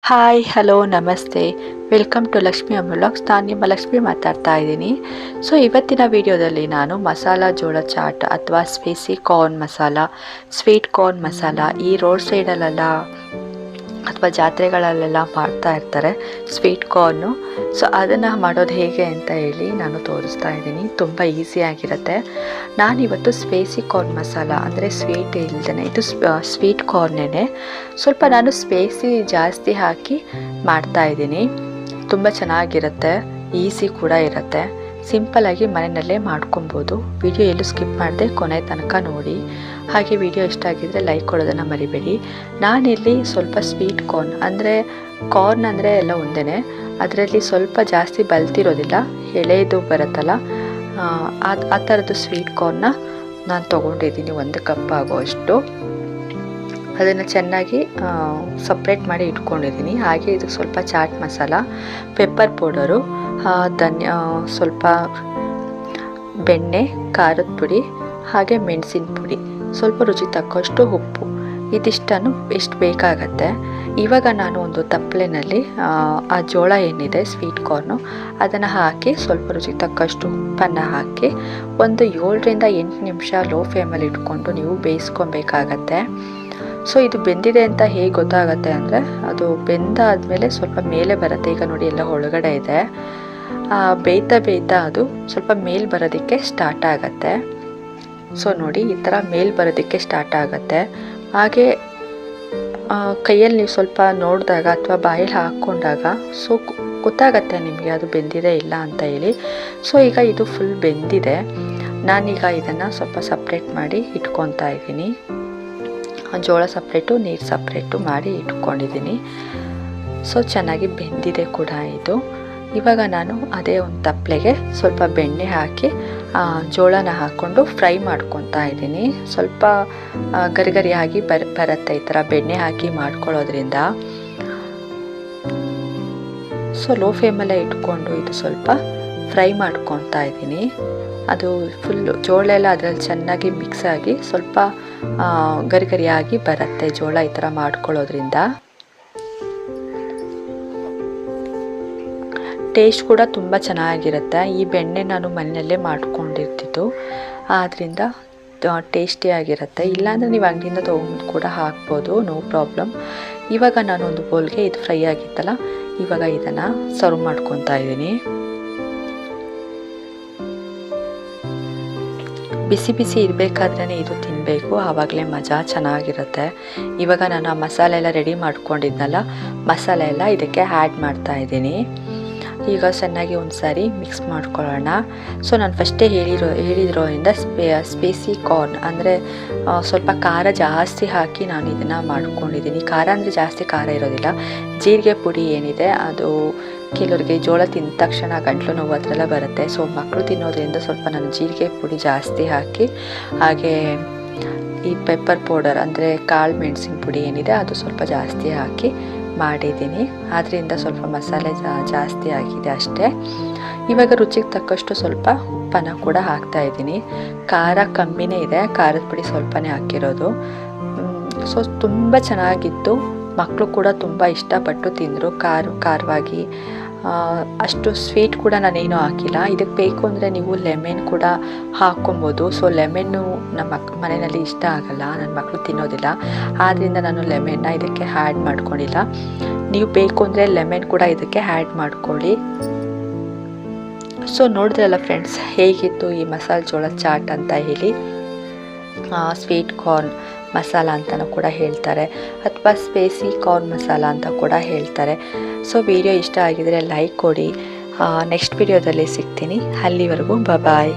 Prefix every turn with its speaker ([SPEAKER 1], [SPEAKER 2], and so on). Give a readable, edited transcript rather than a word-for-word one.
[SPEAKER 1] Hi hello ನಮಸ್ತೆ, welcome to Lakshmi ಅಮ್ಮ vlogs. ನಾನು ನಿಮ್ಮ ಲಕ್ಷ್ಮಿ ಮಾತಾಡ್ತಾ ಇದ್ದೀನಿ. ಸೊ ಇವತ್ತಿನ ವಿಡಿಯೋದಲ್ಲಿ ನಾನು ಮಸಾಲ ಜೋಳ ಚಾಟ್ ಅಥವಾ spicy corn masala, sweet corn masala, ಈ ರೋಡ್ ಸೈಡಲ್ಲೆಲ್ಲ ಅಥವಾ ಜಾತ್ರೆಗಳಲ್ಲೆಲ್ಲ ಮಾಡ್ತಾ ಇರ್ತಾರೆ ಸ್ವೀಟ್ ಕಾರ್ನು. ಸೊ ಅದನ್ನು ಮಾಡೋದು ಹೇಗೆ ಅಂತ ಹೇಳಿ ನಾನು ತೋರಿಸ್ತಾ ಇದ್ದೀನಿ. ತುಂಬ ಈಸಿಯಾಗಿರುತ್ತೆ. ನಾನಿವತ್ತು ಸ್ಪೈಸಿ ಕಾರ್ನ್ ಮಸಾಲ ಅಂದರೆ ಸ್ವೀಟ್ ಇಲ್ಲದೇ ಇದು ಸ್ವೀಟ್ ಕಾರ್ನೇ ಸ್ವಲ್ಪ ನಾನು ಸ್ಪೈಸಿ ಜಾಸ್ತಿ ಹಾಕಿ ಮಾಡ್ತಾ ಇದ್ದೀನಿ. ತುಂಬ ಚೆನ್ನಾಗಿರುತ್ತೆ, ಈಸಿ ಕೂಡ ಇರುತ್ತೆ. ಸಿಂಪಲ್ಲಾಗಿ ಮನೆಯಲ್ಲೇ ಮಾಡ್ಕೊಬೋದು. ವಿಡಿಯೋ ಎಲ್ಲೂ ಸ್ಕಿಪ್ ಮಾಡದೆ ಕೊನೆ ತನಕ ನೋಡಿ. ಹಾಗೆ ವಿಡಿಯೋ ಇಷ್ಟ ಆಗಿದ್ದರೆ ಲೈಕ್ ಕೊಡೋದನ್ನು ಮರಿಬೇಡಿ. ನಾನಿಲ್ಲಿ ಸ್ವಲ್ಪ ಸ್ವೀಟ್ ಕಾರ್ನ್ ಅಂದರೆ ಕಾರ್ನ್ ಅಂದರೆ ಎಲ್ಲ ಒಂದೇ, ಅದರಲ್ಲಿ ಸ್ವಲ್ಪ ಜಾಸ್ತಿ ಬಲ್ತಿರೋದಿಲ್ಲ, ಎಳೆದು ಬರುತ್ತಲ್ಲ ಆ ಥರದ್ದು ಸ್ವೀಟ್ ಕಾರ್ನ್ನ ನಾನು ತೊಗೊಂಡಿದ್ದೀನಿ. 1 ಕಪ್ ಆಗೋಷ್ಟು. ಅದನ್ನು ಚೆನ್ನಾಗಿ ಸಪ್ರೇಟ್ ಮಾಡಿ ಇಟ್ಕೊಂಡಿದ್ದೀನಿ. ಹಾಗೆ ಇದು ಸ್ವಲ್ಪ ಚಾಟ್ ಮಸಾಲ, ಪೆಪ್ಪರ್ ಪೌಡರು, ಸ್ವಲ್ಪ ಬೆಣ್ಣೆ, ಖಾರದ ಪುಡಿ, ಹಾಗೆ ಮೆಣಸಿನ ಪುಡಿ, ಸ್ವಲ್ಪ ರುಚಿ ತಕ್ಕಷ್ಟು ಉಪ್ಪು, ಇದಿಷ್ಟನ್ನು ಎಷ್ಟು ಬೇಕಾಗತ್ತೆ. ಇವಾಗ ನಾನು ಒಂದು ತಪ್ಪಲೆನಲ್ಲಿ ಆ ಜೋಳ ಏನಿದೆ ಸ್ವೀಟ್ ಕಾರ್ನು ಅದನ್ನು ಹಾಕಿ ಸ್ವಲ್ಪ ರುಚಿ ತಕ್ಕಷ್ಟು ಉಪ್ಪನ್ನು ಹಾಕಿ ಒಂದು 7ರಿಂದ 8 ನಿಮಿಷ ಲೋ ಫ್ಲೇಮಲ್ಲಿ ಇಟ್ಕೊಂಡು ನೀವು ಬೇಯಿಸ್ಕೊಬೇಕಾಗತ್ತೆ. ಸೊ ಇದು ಬೆಂದಿದೆ ಅಂತ ಹೇಗೆ ಗೊತ್ತಾಗುತ್ತೆ ಅಂದರೆ ಅದು ಬೆಂದಾದಮೇಲೆ ಸ್ವಲ್ಪ ಮೇಲೆ ಬರುತ್ತೆ. ಈಗ ನೋಡಿ ಎಲ್ಲ ಒಳಗಡೆ ಇದೆ. ಬೇಯ್ತಾ ಅದು ಸ್ವಲ್ಪ ಮೇಲ್ ಬರೋದಕ್ಕೆ ಸ್ಟಾರ್ಟ್ ಆಗುತ್ತೆ. ಸೊ ನೋಡಿ ಈ ಥರ ಮೇಲ್ ಬರೋದಕ್ಕೆ ಸ್ಟಾರ್ಟ್ ಆಗುತ್ತೆ. ಹಾಗೆ ಕೈಯಲ್ಲಿ ನೀವು ಸ್ವಲ್ಪ ನೋಡಿದಾಗ ಅಥವಾ ಬಾಯಲ್ಲಿ ಹಾಕ್ಕೊಂಡಾಗ ಸೊ ಗೊತ್ತಾಗತ್ತೆ ನಿಮಗೆ ಅದು ಬೆಂದಿದೆ ಇಲ್ಲ ಅಂತ ಹೇಳಿ. ಸೊ ಈಗ ಇದು ಫುಲ್ ಬೆಂದಿದೆ. ನಾನೀಗ ಇದನ್ನು ಸ್ವಲ್ಪ ಸಪ್ರೇಟ್ ಮಾಡಿ ಇಟ್ಕೊತಾ ಇದ್ದೀನಿ. ಜೋಳ ಸಪ್ರೇಟು, ನೀರು ಸಪ್ರೇಟು ಮಾಡಿ ಇಟ್ಕೊಂಡಿದ್ದೀನಿ. ಸೊ ಚೆನ್ನಾಗಿ ಬೆಂದಿದೆ ಕೂಡ ಇದು. ಇವಾಗ ನಾನು ಅದೇ ಒಂದು ತಪ್ಪಲೆಗೆ ಸ್ವಲ್ಪ ಬೆಣ್ಣೆ ಹಾಕಿ ಜೋಳನ ಹಾಕ್ಕೊಂಡು ಫ್ರೈ ಮಾಡ್ಕೊತಾ ಇದ್ದೀನಿ. ಸ್ವಲ್ಪ ಗರಿಗರಿಯಾಗಿ ಬರುತ್ತೆ ಈ ಥರ ಬೆಣ್ಣೆ ಹಾಕಿ ಮಾಡ್ಕೊಳ್ಳೋದ್ರಿಂದ. ಸೊ ಲೋ ಫ್ಲೇಮಲ್ಲೇ ಇಟ್ಕೊಂಡು ಇದು ಸ್ವಲ್ಪ ಫ್ರೈ ಮಾಡ್ಕೊತಾ ಇದ್ದೀನಿ. ಅದು ಫುಲ್ಲು ಜೋಳ ಎಲ್ಲ ಅದರಲ್ಲಿ ಚೆನ್ನಾಗಿ ಮಿಕ್ಸ್ ಆಗಿ ಸ್ವಲ್ಪ ಗರಿಗರಿಯಾಗಿ ಬರುತ್ತೆ ಜೋಳ ಈ ಥರ ಮಾಡ್ಕೊಳ್ಳೋದ್ರಿಂದ. ಟೇಸ್ಟ್ ಕೂಡ ತುಂಬ ಚೆನ್ನಾಗಿರುತ್ತೆ. ಈ ಬೆಣ್ಣೆ ನಾನು ಮನೆಯಲ್ಲೇ ಮಾಡ್ಕೊಂಡಿರ್ತಿದ್ದು, ಆದ್ದರಿಂದ ಟೇಸ್ಟಿಯಾಗಿರುತ್ತೆ. ಇಲ್ಲಾಂದರೆ ನೀವು ಅಂಗಡಿಯಿಂದ ತೊಗೊಂಡು ಕೂಡ ಹಾಕ್ಬೋದು, ನೋ ಪ್ರಾಬ್ಲಮ್. ಇವಾಗ ನಾನು ಒಂದು ಬೌಲ್ಗೆ ಇದು ಫ್ರೈ ಆಗಿತ್ತಲ್ಲ, ಇವಾಗ ಇದನ್ನು ಸರ್ವ್ ಮಾಡ್ಕೊತಾ ಇದ್ದೀನಿ. ಬಿಸಿ ಬಿಸಿ ಇರಬೇಕಾದ್ರೇ ಇದು ತಿನ್ನಬೇಕು, ಆವಾಗಲೇ ಮಜಾ ಚೆನ್ನಾಗಿರುತ್ತೆ. ಇವಾಗ ನಾನು ಆ ಮಸಾಲೆ ಎಲ್ಲ ರೆಡಿ ಮಾಡ್ಕೊಂಡಿದ್ನಲ್ಲ, ಮಸಾಲೆ ಎಲ್ಲ ಇದಕ್ಕೆ ಆ್ಯಡ್ ಮಾಡ್ತಾ ಇದ್ದೀನಿ. ಈಗ ಚೆನ್ನಾಗಿ ಒಂದು ಸಾರಿ ಮಿಕ್ಸ್ ಮಾಡ್ಕೊಳ್ಳೋಣ. ಸೊ ನಾನು ಫಸ್ಟೇ ಹೇಳಿದ್ರಿಂದ ಸ್ಪೈಸಿ ಕಾರ್ನ್ ಅಂದರೆ ಸ್ವಲ್ಪ ಖಾರ ಜಾಸ್ತಿ ಹಾಕಿ ನಾನು ಇದನ್ನು ಮಾಡ್ಕೊಂಡಿದ್ದೀನಿ. ಖಾರ ಅಂದರೆ ಜಾಸ್ತಿ ಖಾರ ಇರೋದಿಲ್ಲ. ಜೀರಿಗೆ ಪುಡಿ ಏನಿದೆ ಅದು ಕೆಲವರಿಗೆ ಜೋಳ ತಿಂದ ತಕ್ಷಣ ಗಂಟ್ಲು ನೋವು ಅದರೆಲ್ಲ ಬರುತ್ತೆ. ಸೊ ಮಕ್ಕಳು ತಿನ್ನೋದ್ರಿಂದ ಸ್ವಲ್ಪ ನಾನು ಜೀರಿಗೆ ಪುಡಿ ಜಾಸ್ತಿ ಹಾಕಿ, ಹಾಗೆ ಈ ಪೆಪ್ಪರ್ ಪೌಡರ್ ಅಂದರೆ ಕಾಳು ಮೆಣಸಿನ ಪುಡಿ ಏನಿದೆ ಅದು ಸ್ವಲ್ಪ ಜಾಸ್ತಿ ಹಾಕಿ ಮಾಡಿದ್ದೀನಿ. ಆದ್ದರಿಂದ ಸ್ವಲ್ಪ ಮಸಾಲೆ ಜಾಸ್ತಿ ಆಗಿದೆ ಅಷ್ಟೇ. ಇವಾಗ ರುಚಿಗೆ ತಕ್ಕಷ್ಟು ಸ್ವಲ್ಪ ಉಪ್ಪನ್ನು ಕೂಡ ಹಾಕ್ತಾ ಇದ್ದೀನಿ. ಖಾರ ಕಮ್ಮಿನೇ ಇದೆ, ಖಾರದ ಪುಡಿ ಸ್ವಲ್ಪನೇ ಹಾಕಿರೋದು. ಸೊ ತುಂಬ ಚೆನ್ನಾಗಿತ್ತು. ಮಕ್ಕಳು ಕೂಡ ತುಂಬ ಇಷ್ಟಪಟ್ಟು ತಿಂದರು, ಖಾರವಾಗಿ. ಅಷ್ಟು ಸ್ವೀಟ್ ಕೂಡ ನಾನೇನು ಹಾಕಿಲ್ಲ. ಇದಕ್ಕೆ ಬೇಕು ಅಂದರೆ ನೀವು ಲೆಮನ್ ಕೂಡ ಹಾಕ್ಕೊಬೋದು. ಸೊ ಲೆಮನ್ನು ನಮ್ಮ ಮನೆಯಲ್ಲಿ ಇಷ್ಟ ಆಗಲ್ಲ, ನನ್ನ ಮಕ್ಕಳು ತಿನ್ನೋದಿಲ್ಲ. ಆದ್ದರಿಂದ ನಾನು ಲೆಮನ್ನ ಇದಕ್ಕೆ ಆ್ಯಡ್ ಮಾಡ್ಕೊಂಡಿಲ್ಲ. ನೀವು ಬೇಕು ಅಂದರೆ ಲೆಮನ್ ಕೂಡ ಇದಕ್ಕೆ ಆ್ಯಡ್ ಮಾಡ್ಕೊಳ್ಳಿ. ಸೊ ನೋಡಿದ್ರಲ್ಲ ಫ್ರೆಂಡ್ಸ್, ಹೇಗಿತ್ತು ಈ ಮಸಾಲೆ ಜೋಳ ಚಾಟ್ ಅಂತ ಹೇಳಿ. ಸ್ವೀಟ್ ಕಾರ್ನ್ ಮಸಾಲ ಅಂತಲೂ ಕೂಡ ಹೇಳ್ತಾರೆ, ಅಥವಾ ಸ್ಪೈಸಿ ಕಾರ್ನ್ ಮಸಾಲ ಅಂತ ಕೂಡ ಹೇಳ್ತಾರೆ. ಸೊ ವಿಡಿಯೋ ಇಷ್ಟ ಆಗಿದರೆ ಲೈಕ್ ಕೊಡಿ. ನೆಕ್ಸ್ಟ್ ವಿಡಿಯೋದಲ್ಲಿ ಸಿಗ್ತೀನಿ. ಅಲ್ಲಿವರೆಗೂ ಬಾಯ್.